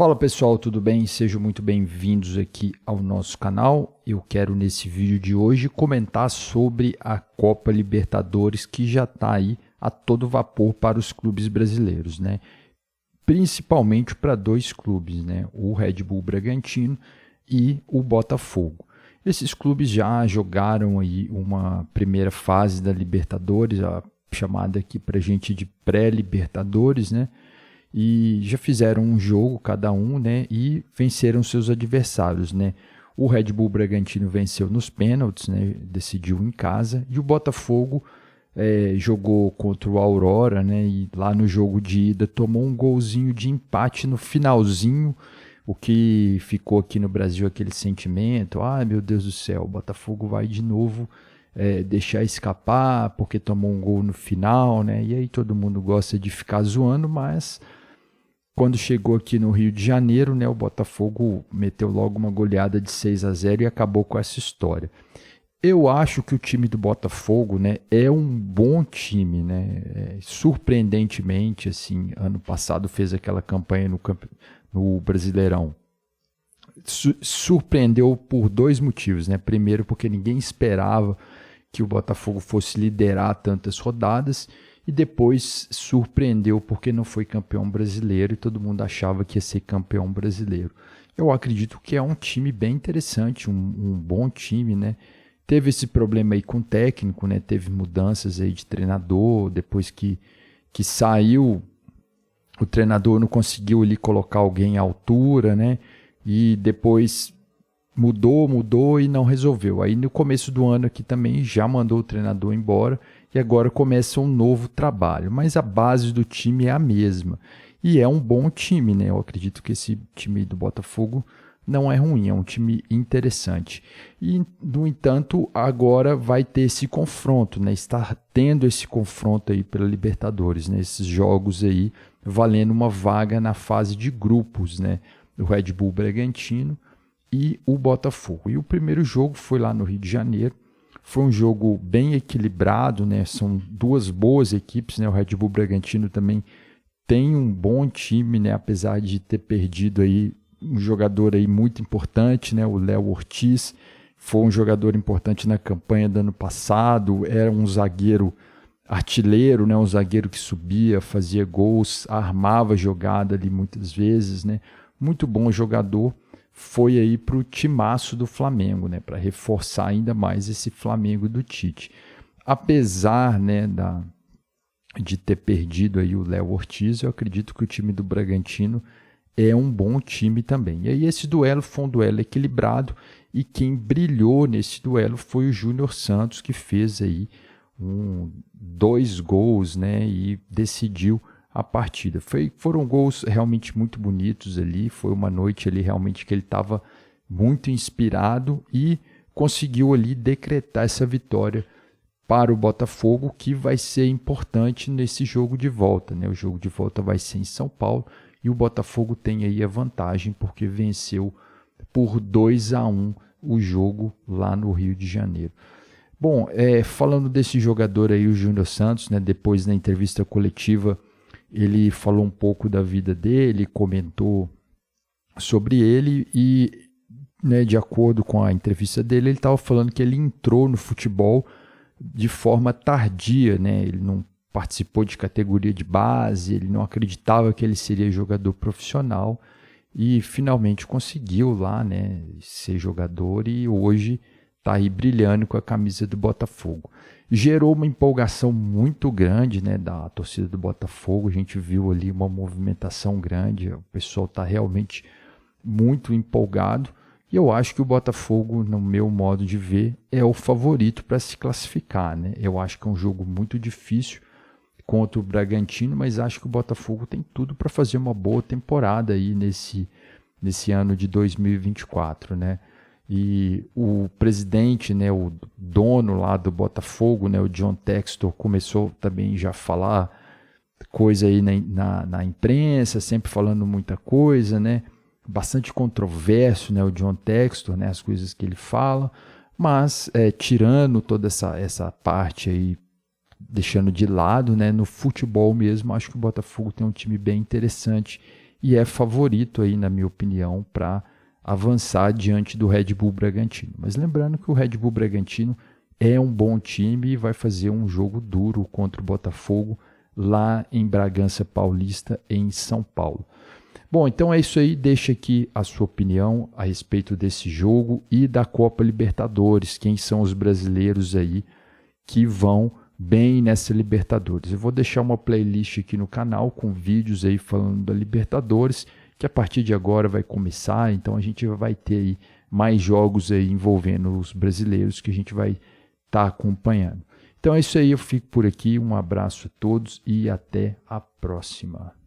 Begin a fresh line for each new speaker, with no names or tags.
Fala pessoal, tudo bem? Sejam muito bem-vindos aqui ao nosso canal. Eu quero nesse vídeo de hoje comentar sobre a Copa Libertadores que já está aí a todo vapor para os clubes brasileiros, né? Principalmente para dois clubes, né? O Red Bull Bragantino e o Botafogo. Esses clubes já jogaram aí uma primeira fase da Libertadores, a chamada aqui para a gente de pré-Libertadores, né? E já fizeram um jogo cada um, né, e venceram seus adversários, né. O Red Bull Bragantino venceu nos pênaltis, né, decidiu em casa, e o Botafogo jogou contra o Aurora, né, e lá no jogo de ida tomou um golzinho de empate no finalzinho, o que ficou aqui no Brasil aquele sentimento, meu Deus do céu, o Botafogo vai de novo deixar escapar porque tomou um gol no final, né, e aí todo mundo gosta de ficar zoando, mas quando chegou aqui no Rio de Janeiro, né, o Botafogo meteu logo uma goleada de 6-0 e acabou com essa história. Eu acho que o time do Botafogo, né, é um bom time, né? Surpreendentemente, assim, ano passado fez aquela campanha no Brasileirão. Surpreendeu por dois motivos, né? Primeiro, porque ninguém esperava que o Botafogo fosse liderar tantas rodadas, e depois surpreendeu porque não foi campeão brasileiro e todo mundo achava que ia ser campeão brasileiro. Eu acredito que é um time bem interessante, um bom time, né? Teve esse problema aí com o técnico, né? Teve mudanças aí de treinador, depois que saiu, o treinador não conseguiu ali colocar alguém à altura, né? E depois mudou e não resolveu. Aí no começo do ano aqui também já mandou o treinador embora e agora começa um novo trabalho. Mas a base do time é a mesma. E é um bom time, né? Eu acredito que esse time do Botafogo não é ruim, é um time interessante. E, no entanto, agora vai ter esse confronto, né? Está tendo esse confronto aí pela Libertadores, né? Esses jogos aí valendo uma vaga na fase de grupos, né? O Red Bull Bragantino e o Botafogo. E o primeiro jogo foi lá no Rio de Janeiro. Foi um jogo bem equilibrado, né? São duas boas equipes, né? O Red Bull Bragantino também tem um bom time, né? Apesar de ter perdido aí um jogador aí muito importante, né? O Léo Ortiz foi um jogador importante na campanha do ano passado, era um zagueiro artilheiro, né? Um zagueiro que subia, fazia gols, armava jogada ali muitas vezes, né? Muito bom jogador. Foi aí para o timaço do Flamengo, né, para reforçar ainda mais esse Flamengo do Tite. Apesar, né, de ter perdido aí o Léo Ortiz, eu acredito que o time do Bragantino é um bom time também. E aí esse duelo foi um duelo equilibrado e quem brilhou nesse duelo foi o Júnior Santos, que fez aí 2 gols, né, e decidiu a partida. Foram gols realmente muito bonitos ali, foi uma noite ali realmente que ele estava muito inspirado e conseguiu ali decretar essa vitória para o Botafogo, que vai ser importante nesse jogo de volta, né? O jogo de volta vai ser em São Paulo e o Botafogo tem aí a vantagem porque venceu por 2-1 o jogo lá no Rio de Janeiro. Bom, falando desse jogador aí, o Júnior Santos, né? Depois da entrevista coletiva ele falou um pouco da vida dele, comentou sobre ele e, né, de acordo com a entrevista dele, ele estava falando que ele entrou no futebol de forma tardia, né? Ele não participou de categoria de base, ele não acreditava que ele seria jogador profissional e finalmente conseguiu lá, né, ser jogador e hoje está aí brilhando com a camisa do Botafogo. Gerou uma empolgação muito grande, né, da torcida do Botafogo. A gente viu ali uma movimentação grande, o pessoal está realmente muito empolgado. E eu acho que o Botafogo, no meu modo de ver, é o favorito para se classificar, né? Eu acho que é um jogo muito difícil contra o Bragantino, mas acho que o Botafogo tem tudo para fazer uma boa temporada aí nesse ano de 2024, né? E o presidente, né, o dono lá do Botafogo, né, o John Textor, começou também já a falar coisa aí na imprensa, sempre falando muita coisa, né? Bastante controverso, né, o John Textor, né, as coisas que ele fala, mas tirando toda essa parte aí, deixando de lado, né, no futebol mesmo, acho que o Botafogo tem um time bem interessante e é favorito aí, na minha opinião, para avançar diante do Red Bull Bragantino. Mas lembrando que o Red Bull Bragantino é um bom time e vai fazer um jogo duro contra o Botafogo lá em Bragança Paulista, em São Paulo. Bom, então é isso aí. Deixa aqui a sua opinião a respeito desse jogo e da Copa Libertadores. Quem são os brasileiros aí que vão bem nessa Libertadores? Eu vou deixar uma playlist aqui no canal com vídeos aí falando da Libertadores, que a partir de agora vai começar. Então a gente vai ter aí mais jogos aí envolvendo os brasileiros que a gente vai estar acompanhando. Então é isso aí, eu fico por aqui. Um abraço a todos e até a próxima.